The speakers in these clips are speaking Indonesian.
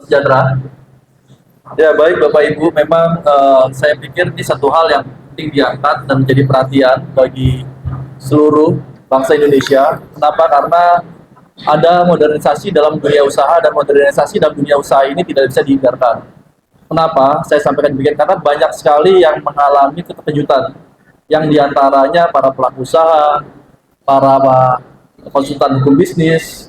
sejahtera. Ya baik Bapak Ibu, memang saya pikir ini satu hal yang penting diangkat dan menjadi perhatian bagi seluruh bangsa Indonesia. Kenapa? Karena ada modernisasi dalam dunia usaha dan modernisasi dalam dunia usaha ini tidak bisa dihindarkan. Kenapa? Saya sampaikan demikian karena banyak sekali yang mengalami keterkejutan, yang diantaranya para pelaku usaha, para konsultan hukum bisnis,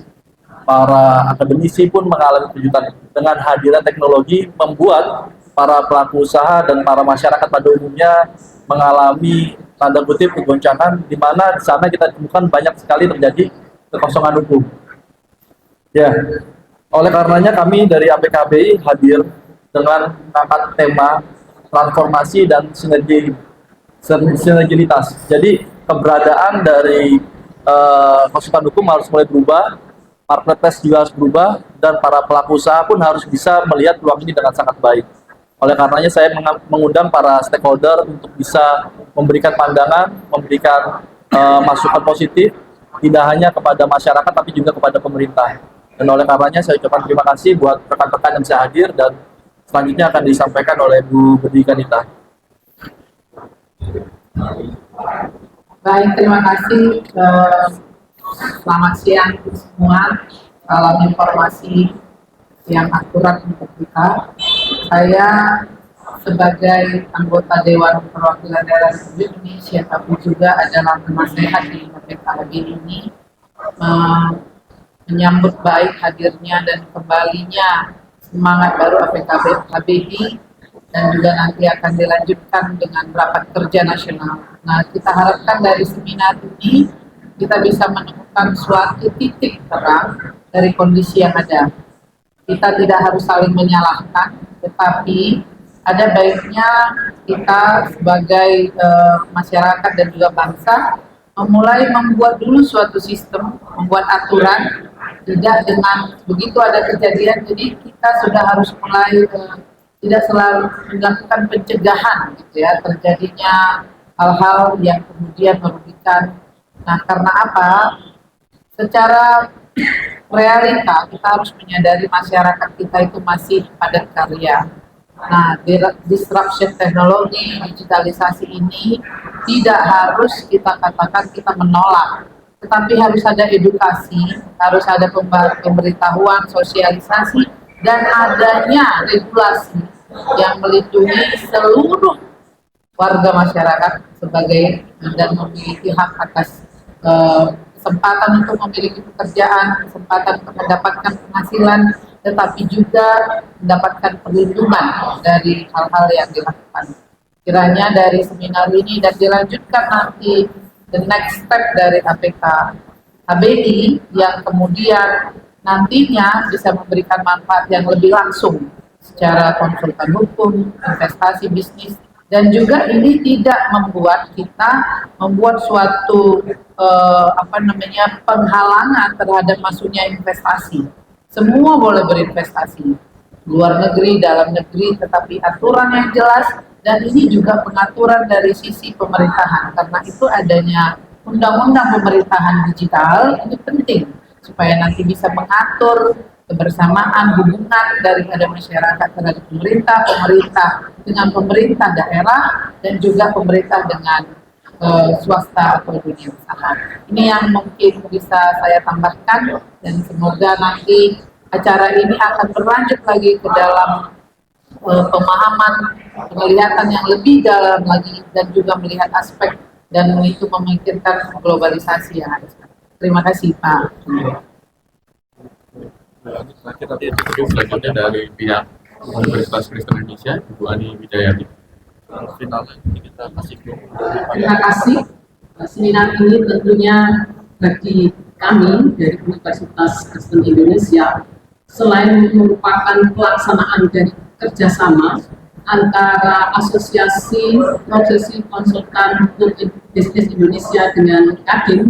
para akademisi pun mengalami kejutan dengan hadirnya teknologi membuat para pelaku usaha dan para masyarakat pada umumnya mengalami tanda kutip kegoncangan di mana di sana kita temukan banyak sekali terjadi kekosongan hukum. Ya, oleh karenanya kami dari APKBI hadir dengan mengangkat tema transformasi dan sinergilitas. Jadi keberadaan dari konsultan hukum harus mulai berubah, marketplace juga harus berubah, dan para pelaku usaha pun harus bisa melihat peluang ini dengan sangat baik. Oleh karenanya saya mengundang para stakeholder untuk bisa memberikan pandangan, memberikan masukan positif, tidak hanya kepada masyarakat tapi juga kepada pemerintah. Dan oleh karenanya saya ucapkan terima kasih buat rekan-rekan yang bisa hadir dan selanjutnya akan disampaikan oleh Bu Budi Kanita. Baik, terima kasih. Selamat siang semua. Salam informasi yang akurat untuk kita. Saya sebagai anggota Dewan Perwakilan Daerah Republik Indonesia, tapi juga adalah penasehat di PKB ini, menyambut baik hadirnya dan kembalinya semangat baru APKBI dan juga nanti akan dilanjutkan dengan rapat kerja nasional. Nah, kita harapkan dari seminar ini kita bisa menemukan suatu titik terang dari kondisi yang ada. Kita tidak harus saling menyalahkan, tetapi ada baiknya kita sebagai masyarakat dan juga bangsa memulai membuat dulu suatu sistem, membuat aturan, tidak dengan begitu ada kejadian, jadi kita sudah harus mulai tidak selalu melakukan pencegahan gitu ya, terjadinya hal-hal yang kemudian merugikan. Nah, karena apa? Secara realita kita harus menyadari masyarakat kita itu masih padat karya. Nah, disruption teknologi, digitalisasi ini tidak harus kita katakan kita menolak, tetapi harus ada edukasi, harus ada pemberitahuan, sosialisasi, dan adanya regulasi yang melindungi seluruh warga masyarakat sebagai dan memiliki hak atas kesempatan untuk memiliki pekerjaan, kesempatan untuk mendapatkan penghasilan, tetapi juga mendapatkan perlindungan dari hal-hal yang dilakukan. Kiranya dari seminar ini dan dilanjutkan nanti the next step dari APKBI yang kemudian nantinya bisa memberikan manfaat yang lebih langsung secara konsultan hukum, investasi, bisnis, dan juga ini tidak membuat kita membuat suatu penghalangan terhadap masuknya investasi. Semua boleh berinvestasi, luar negeri, dalam negeri, tetapi aturan yang jelas, dan ini juga pengaturan dari sisi pemerintahan, karena itu adanya undang-undang pemerintahan digital ini penting supaya nanti bisa mengatur kebersamaan hubungan daripada masyarakat terhadap pemerintah, pemerintah dengan pemerintah daerah, dan juga pemerintah dengan swasta atau dunia usaha. Ini yang mungkin bisa saya tambahkan, dan semoga nanti acara ini akan berlanjut lagi ke dalam pemahaman, penglihatan yang lebih dalam lagi, dan juga melihat aspek dan itu memikirkan globalisasi yang ada. Terima kasih Pak. Selanjutnya dari pihak Universitas Kristen Indonesia, Ibu Ani Widayati. Finalnya kita kasih Terima kasih. Seminar ini tentunya bagi kami dari Universitas Kristen Indonesia, selain merupakan pelaksanaan dari kerjasama antara Asosiasi Konsultan Hukum Bisnis Indonesia dengan Kadin,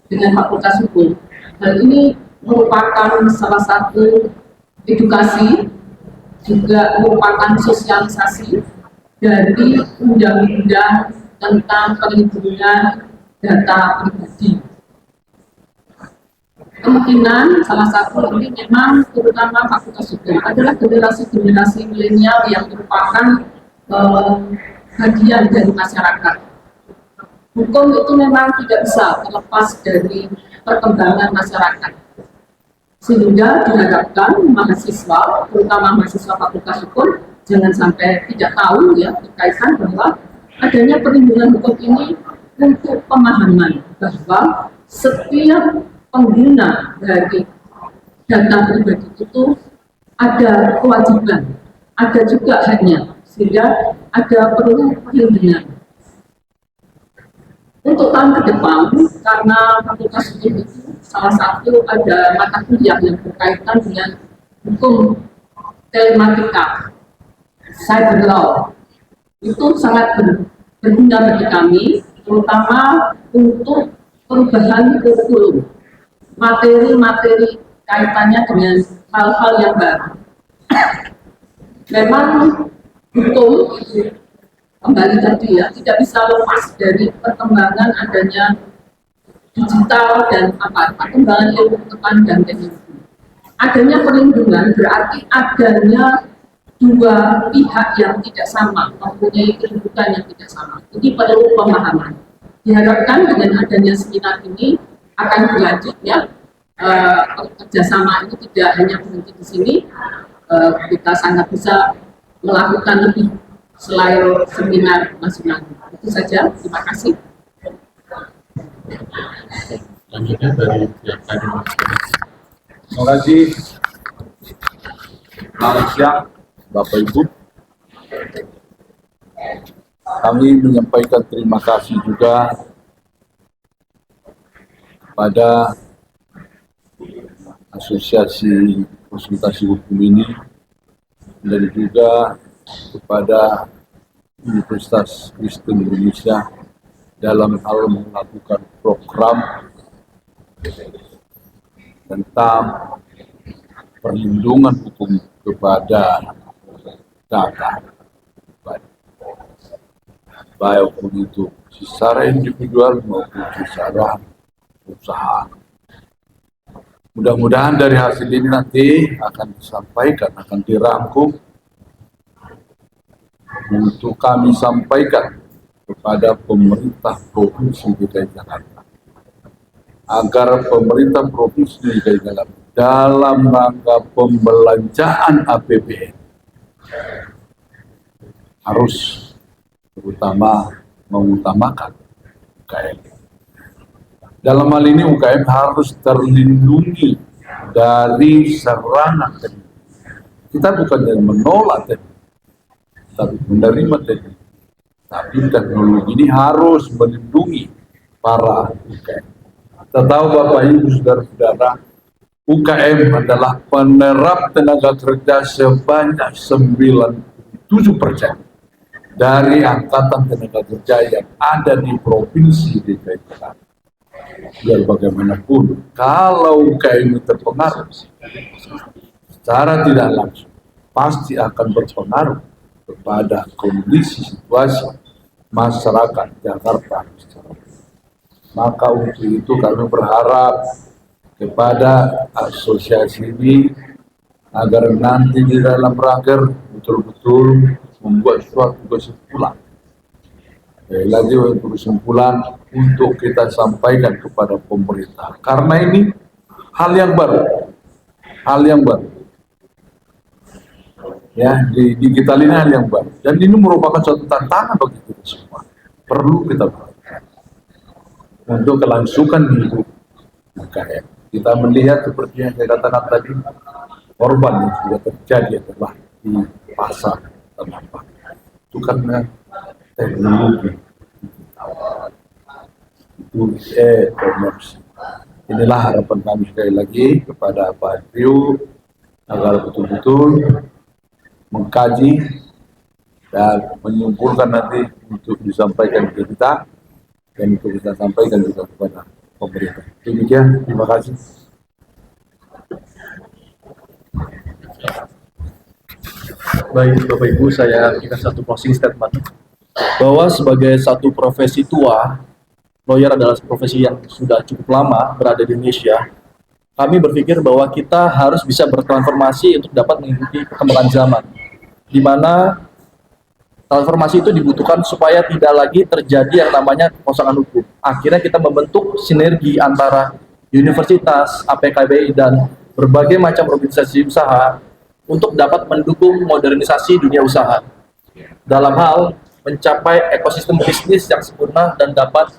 dengan Fakultas Hukum, hal ini merupakan salah satu edukasi, juga merupakan sosialisasi dari undang-undang tentang perlindungan data pribadi. kemungkinan salah satu ini memang terutama fakultas hukum adalah generasi-generasi milenial yang merupakan bagian dari masyarakat. Hukum itu memang tidak bisa terlepas dari perkembangan masyarakat. Sehingga diharapkan mahasiswa, terutama mahasiswa fakultas hukum, jangan sampai tidak tahu ya berkaitan bahwa adanya perlindungan hukum ini untuk pemahaman bahwa setiap pengguna dari data pribadi itu ada kewajiban, ada juga haknya, sehingga ada perlu perlindungan. Untuk tahun ke depan, karena fakultas hukum itu salah satu ada mata kuliah yang berkaitan dengan hukum telematika, cyber law, itu sangat berguna bagi kami, terutama untuk perubahan kurikulum, materi-materi kaitannya dengan hal-hal yang baru. Memang hukum kembali tadi ya tidak bisa lepas dari perkembangan adanya digital dan perkembangan ilmu pengetahuan dan teknologi. Adanya perlindungan berarti adanya dua pihak yang tidak sama, mempunyai kedudukan yang tidak sama. Ini perlu pemahaman. Diharapkan dengan adanya seminar ini akan berlanjut ya, kerjasama ini tidak hanya berhenti di sini, kita sangat bisa melakukan lebih selain seminar nasional. Itu saja, terima kasih. Selanjutnya dari pihak tadi. Terima kasih. Selamat siang, Bapak Ibu. Kami menyampaikan terima kasih juga pada Asosiasi Konsultasi Hukum ini dan juga kepada Universitas Kristen Indonesia dalam hal melakukan program tentang perlindungan hukum kepada data, baik itu secara individual maupun secara usaha. Mudah-mudahan dari hasil ini nanti akan disampaikan, akan dirangkum untuk kami sampaikan kepada pemerintah Provinsi DKI Jakarta, agar pemerintah Provinsi DKI Jakarta dalam rangka pembelanjaan APBN harus terutama mengutamakan UKM. Dalam hal ini UKM harus terlindungi dari serangan teknologi. Kita bukan yang menolak teknologi, tapi menerima teknologi. Tapi teknologi ini harus melindungi para UKM. Kita tahu Bapak Ibu Saudara-saudara, UKM adalah penerap tenaga kerja sebanyak 97% dari angkatan tenaga kerja yang ada di Provinsi DKI Jakarta. Biar bagaimanapun, kalau UKM terpengaruh secara tidak langsung, pasti akan berpengaruh kepada kondisi situasi masyarakat Jakarta. Maka untuk itu kami berharap kepada asosiasi ini agar nanti di dalam raker betul-betul membuat suatu kesimpulan. Lagi untuk kesimpulan untuk kita sampaikan kepada pemerintah. Karena ini hal yang baru. Ya, di digital ini hal yang baru. Dan ini merupakan suatu tantangan bagi kita semua. Perlu kita lakukan untuk kelangsungan hidup UKM. Kita melihat seperti yang saya katakan tadi, korban yang sudah terjadi adalah di pasar tanah abang. Itu karena teknologi itu e-commerce. Inilah harapan kami sekali lagi kepada Pak Rio agar betul-betul mengkaji dan menyimpulkan nanti untuk disampaikan ke kita dan untuk kita sampaikan juga kepada pemerintah. Demikian, terima kasih. Baik Bapak Ibu, saya berikan satu closing statement bahwa sebagai satu profesi tua, lawyer adalah profesi yang sudah cukup lama berada di Indonesia, kami berpikir bahwa kita harus bisa bertransformasi untuk dapat mengikuti perkembangan zaman, di mana transformasi itu dibutuhkan supaya tidak lagi terjadi yang namanya kekosongan hukum. Akhirnya kita membentuk sinergi antara universitas, APKBI, dan berbagai macam organisasi usaha untuk dapat mendukung modernisasi dunia usaha dalam hal mencapai ekosistem bisnis yang sempurna dan dapat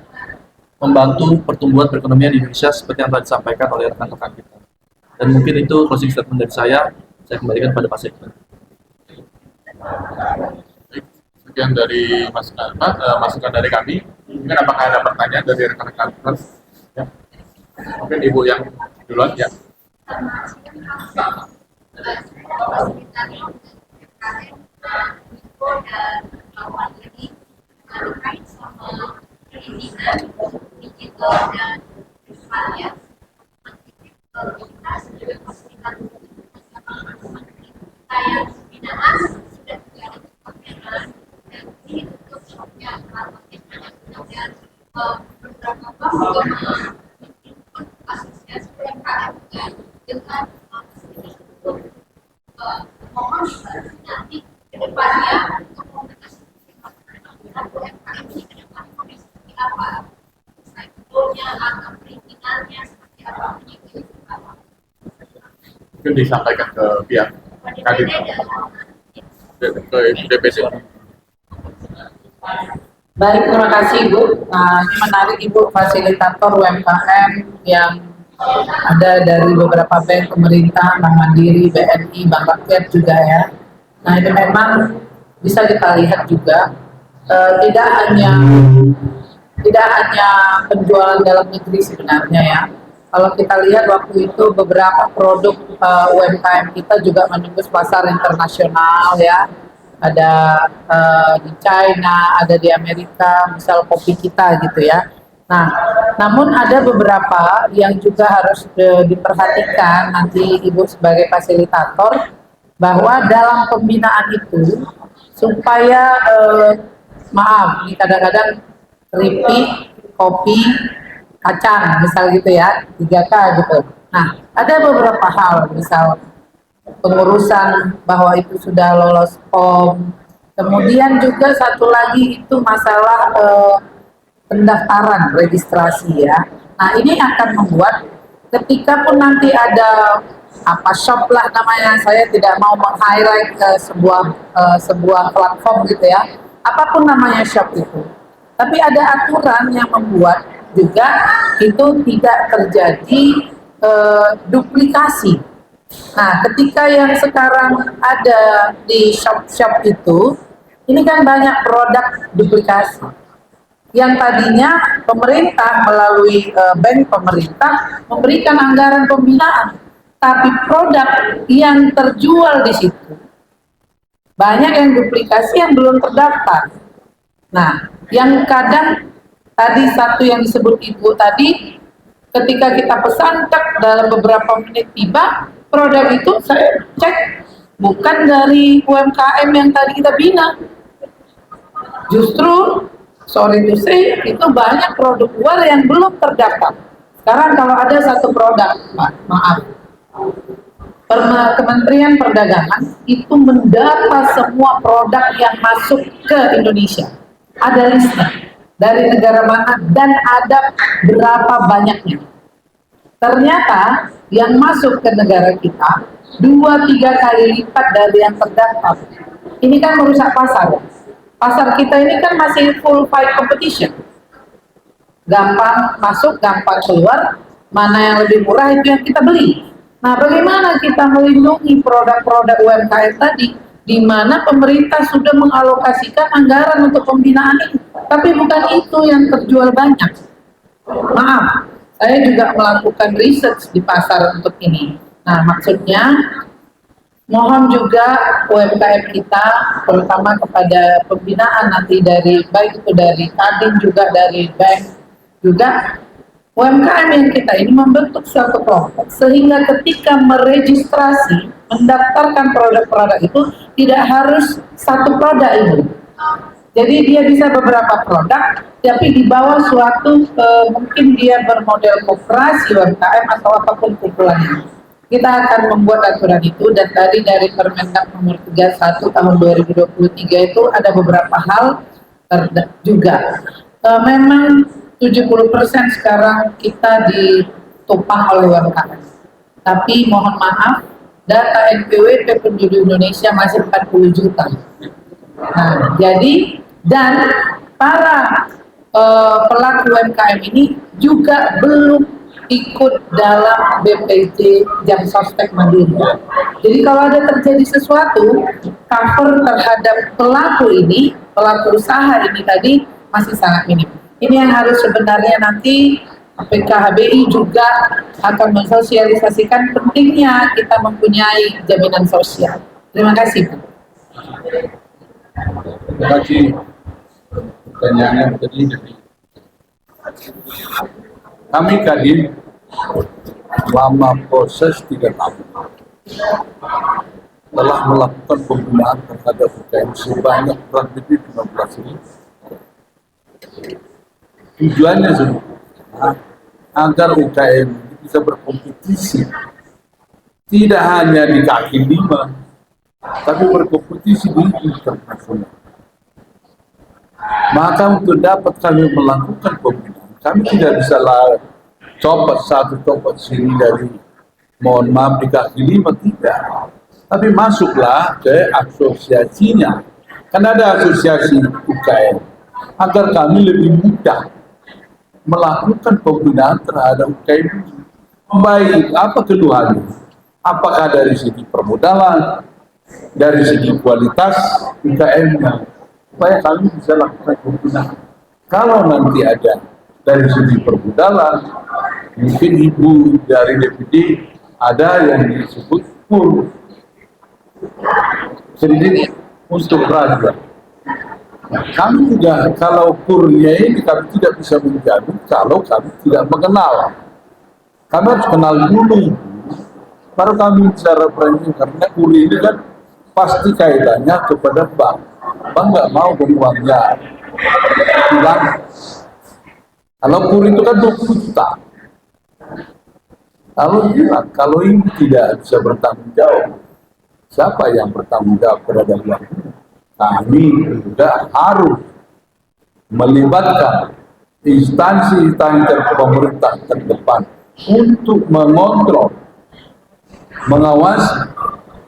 membantu pertumbuhan perekonomian di Indonesia seperti yang telah disampaikan oleh rekan-rekan kita. Dan mungkin itu closing statement dari saya kembalikan pada Pak Sekjen. Sekian dari masukan dari kami. Mungkin apakah ada pertanyaan dari rekan-rekan pers? Ya. Mungkin Ibu yang duluan ya. Terkait sama perizinan digital dan varian kita sebagai fasilitas kita yang pembinaan sudah tidak ada pembinaan dan ini untuk shopnya dan beberapa bank juga menginput asosiasi UMKM dengan untuk mohon nanti ke depannya untuk komunikasi UMKM ini ke depan seperti apa, cycle-nya atau perizinannya seperti apa, Mungkin disampaikan ke pihak Kadin, ke DPC. Baik, terima kasih Ibu. Nah, ini menarik Ibu, fasilitator UMKM yang ada dari beberapa bank pemerintah, Bank Mandiri, BNI, Bank Rakyat juga ya. Nah, ini memang bisa kita lihat juga tidak hanya penjualan dalam negeri sebenarnya ya. Kalau kita lihat waktu itu beberapa produk UMKM kita juga menembus pasar internasional ya. Ada di China, ada di Amerika, misal kopi kita gitu ya. Nah, namun ada beberapa yang juga harus diperhatikan nanti Ibu sebagai fasilitator, bahwa dalam pembinaan itu supaya maaf, ini kadang-kadang keripik, kopi, kacang, misal gitu ya, 3K gitu. Nah, ada beberapa hal, misal pengurusan bahwa itu sudah lolos POM. Kemudian juga satu lagi itu masalah pendaftaran registrasi ya. Nah, ini akan membuat ketika pun nanti ada apa shop lah namanya, saya tidak mau meng-highlight sebuah platform gitu ya. Apapun namanya shop itu. Tapi ada aturan yang membuat juga itu tidak terjadi duplikasi. Nah, ketika yang sekarang ada di shop-shop itu, ini kan banyak produk duplikasi. Yang tadinya pemerintah melalui bank pemerintah memberikan anggaran pembinaan, tapi produk yang terjual di situ banyak yang duplikasi yang belum terdaftar. Nah, yang kadang tadi satu yang disebut Ibu tadi, ketika kita pesan dalam beberapa menit tiba, produk itu saya cek bukan dari UMKM yang tadi kita bina. Justru sorry to say, itu banyak produk luar yang belum terdaftar. Sekarang kalau ada satu produk, maaf, Kementerian Perdagangan itu mendata semua produk yang masuk ke Indonesia. Ada listnya dari negara mana dan ada berapa banyaknya. Ternyata yang masuk ke negara kita 2-3 kali lipat dari yang terdaftar. Ini kan merusak pasar. Pasar kita ini kan masih full fight competition. Gampang masuk, gampang keluar, mana yang lebih murah itu yang kita beli. Nah, bagaimana kita melindungi produk-produk UMKM tadi, di mana pemerintah sudah mengalokasikan anggaran untuk pembinaan ini, tapi bukan itu yang terjual banyak. Maaf, saya juga melakukan research di pasar untuk ini. Nah, maksudnya mohon juga UMKM kita, terutama kepada pembinaan nanti dari baik itu dari Kadin juga dari bank juga, UMKM yang kita ini membentuk suatu kelompok sehingga ketika meregistrasi, mendaftarkan produk-produk itu tidak harus satu produk ini. Jadi dia bisa beberapa produk, tapi di bawah suatu mungkin dia bermodel koperasi UMKM atau apapun kumpulannya. Kita akan membuat aturan itu, dan tadi dari Permendak nomor 31 tahun 2023 itu ada beberapa hal juga. Memang 70% sekarang kita ditopang oleh UMKM. Tapi mohon maaf, data NPWP penduduk Indonesia masih 40 juta. Nah, jadi dan para pelaku UMKM ini juga belum ikut dalam BPJ Jam Sostek Mandiri. Jadi kalau ada terjadi sesuatu, cover terhadap pelaku ini, pelaku usaha ini tadi masih sangat minim. Ini yang harus sebenarnya nanti PKHBI juga akan mensosialisasikan pentingnya kita mempunyai jaminan sosial. Terima kasih, Pak. Terima kasih. Pertanyaannya tadi kami Kadin selama proses 3 tahun telah melakukan pembinaan terhadap UKM sebanyak kurang lebih 15.000. Tujuannya sebenarnya agar UKM bisa berkompetisi tidak hanya di kaki 5, tapi berkompetisi di internasional. Maka untuk dapat kami melakukan pembinaan, kami tidak bisa copot satu copot sini dari, mohon maaf, di kaki 5, tidak. Tapi masuklah ke asosiasinya, kan ada asosiasi UKM, agar kami lebih mudah melakukan pembinaan terhadap UKM. Baik, apa keluhannya? Apakah dari segi permodalan, dari segi kualitas UKM-nya, supaya kami bisa lakukan pembinaan. Kalau nanti ada dari segi permodalan, mungkin ibu dari DPD ada yang disebut kur kredit untuk raja. Nah, kami juga kalau kurnya ini kami tidak bisa menjamin kalau kami tidak mengenal. Kami harus kenal dulu, baru kami bicara branding, karena kur ini kan pasti kaitannya kepada bank. Bank nggak mau uangnya hilang. Kalau kur itu kan 20 juta. Kalau hilang, kalau ini tidak bisa bertanggung jawab, siapa yang bertanggung jawab terhadap uang ini? Kami juga harus melibatkan instansi-instansi pemerintah terdepan untuk mengontrol, mengawasi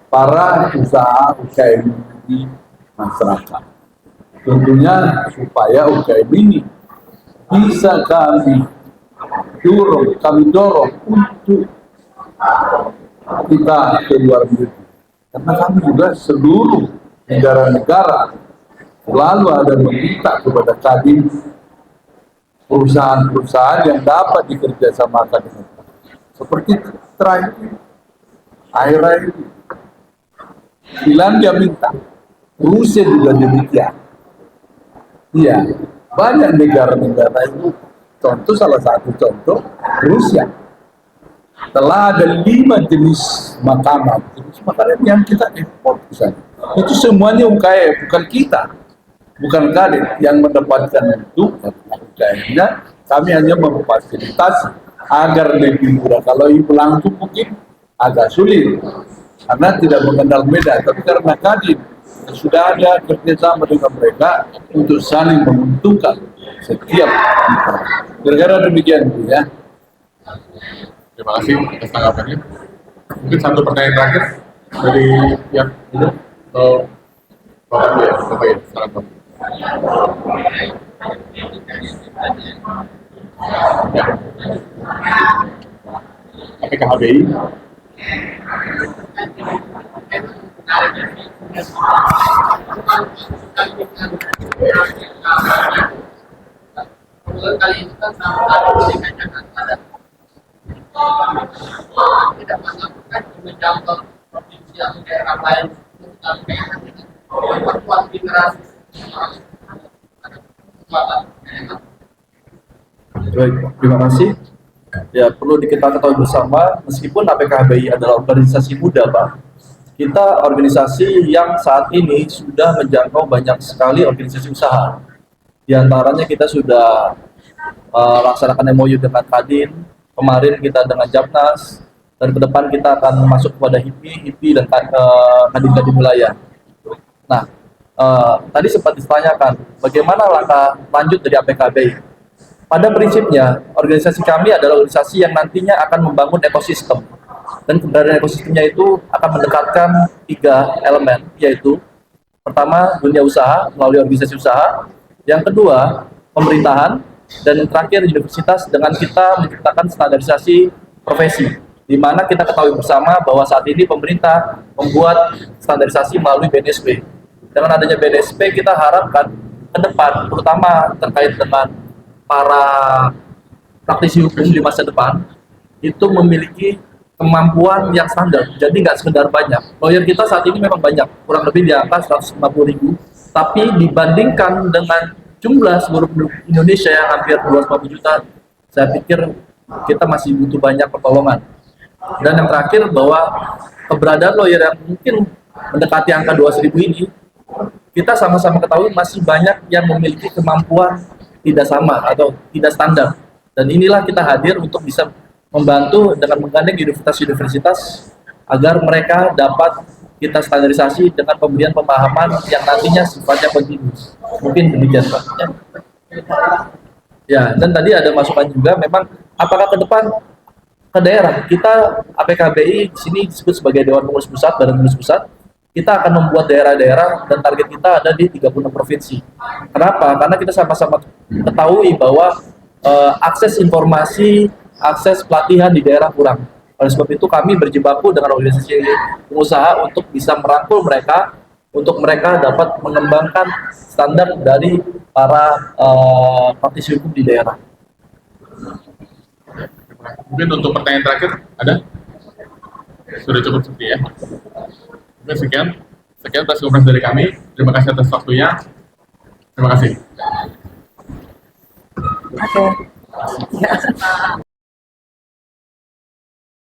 para usaha UKM di masyarakat. Tentunya supaya UKM ini bisa kami dorong untuk kita ke luar negeri. Karena kami juga seluruh negara-negara selalu ada meminta kepada Kadin perusahaan-perusahaan yang dapat dikerjasamakan dengan kami. Seperti terakhir akhir-akhir ini Finlandia minta, Rusia juga demikian. Iya, banyak negara-negara itu. Contoh, salah satu contoh Rusia telah ada 5 jenis makanan yang kita ekspor ke sana. Itu semuanya UKM, bukan kita, bukan Kadin yang mendapatkan itu. UKM-nya kami hanya memfasilitasi agar lebih murah. Kalau ibu langsung mungkin agak sulit karena tidak mengenal medan, tapi karena Kadin sudah ada kerjasama dengan mereka untuk saling menguntungkan setiap kita. Kira-kira demikian, Bu, ya. Terima kasih atas tanggapannya. Mungkin satu pertanyaan terakhir dari yang itu. Bapak ya, salam. Ya. PKHBI. Kali ini kan sama ada tidak melakukan menjangkau provinsi atau daerah lain untuk memperkuat generasi. Baik, terima kasih. Ya, perlu kita ketahui bersama, meskipun APKHBI adalah organisasi muda, Pak, kita organisasi yang saat ini sudah menjangkau banyak sekali organisasi usaha. Di antaranya kita sudah laksanakan MOU dengan Kadin, kemarin kita dengan Japnas, dan ke depan kita akan masuk kepada HIPI dan Kadin wilayah. Nah, tadi sempat ditanyakan bagaimana langkah lanjut dari APKBI. Pada prinsipnya, organisasi kami adalah organisasi yang nantinya akan membangun ekosistem. Dan keberadaan ekosistemnya itu akan mendekatkan 3 elemen, yaitu pertama, dunia usaha melalui organisasi usaha, yang kedua, pemerintahan, dan yang terakhir, universitas dengan kita menciptakan standarisasi profesi, di mana kita ketahui bersama bahwa saat ini pemerintah membuat standarisasi melalui BNSP. Dengan adanya BNSP, kita harapkan ke depan, terutama terkait dengan para praktisi hukum di masa depan, itu memiliki kemampuan yang standar, jadi nggak sekedar banyak. Lawyer kita saat ini memang banyak, kurang lebih di angka 150.000, tapi dibandingkan dengan jumlah seluruh penduduk Indonesia yang hampir 250 juta, saya pikir kita masih butuh banyak pertolongan. Dan yang terakhir, bahwa keberadaan lawyer yang mungkin mendekati angka 2.000 ini, kita sama-sama ketahui masih banyak yang memiliki kemampuan tidak sama atau tidak standar. Dan inilah kita hadir untuk bisa membantu dengan menggandeng universitas-universitas agar mereka dapat kita standarisasi dengan pemberian pemahaman yang nantinya sifatnya kontinus. Mungkin demikian, Pak. Ya, dan tadi ada masukan juga, memang apakah ke depan ke daerah, kita APKBI di sini disebut sebagai Dewan Pengurus Pusat, Badan Pengurus Pusat, kita akan membuat daerah-daerah dan target kita ada di 36 provinsi. Kenapa? Karena kita sama-sama ketahui bahwa akses informasi, akses pelatihan di daerah kurang. Oleh sebab itu kami berjibaku dengan organisasi pengusaha untuk bisa merangkul mereka, untuk mereka dapat mengembangkan standar dari para praktisi hukum di daerah. Mungkin untuk pertanyaan terakhir ada? Sudah cukup seperti ya. Mungkin sekian press conference dari kami. Terima kasih atas waktunya. Terima kasih. Oke.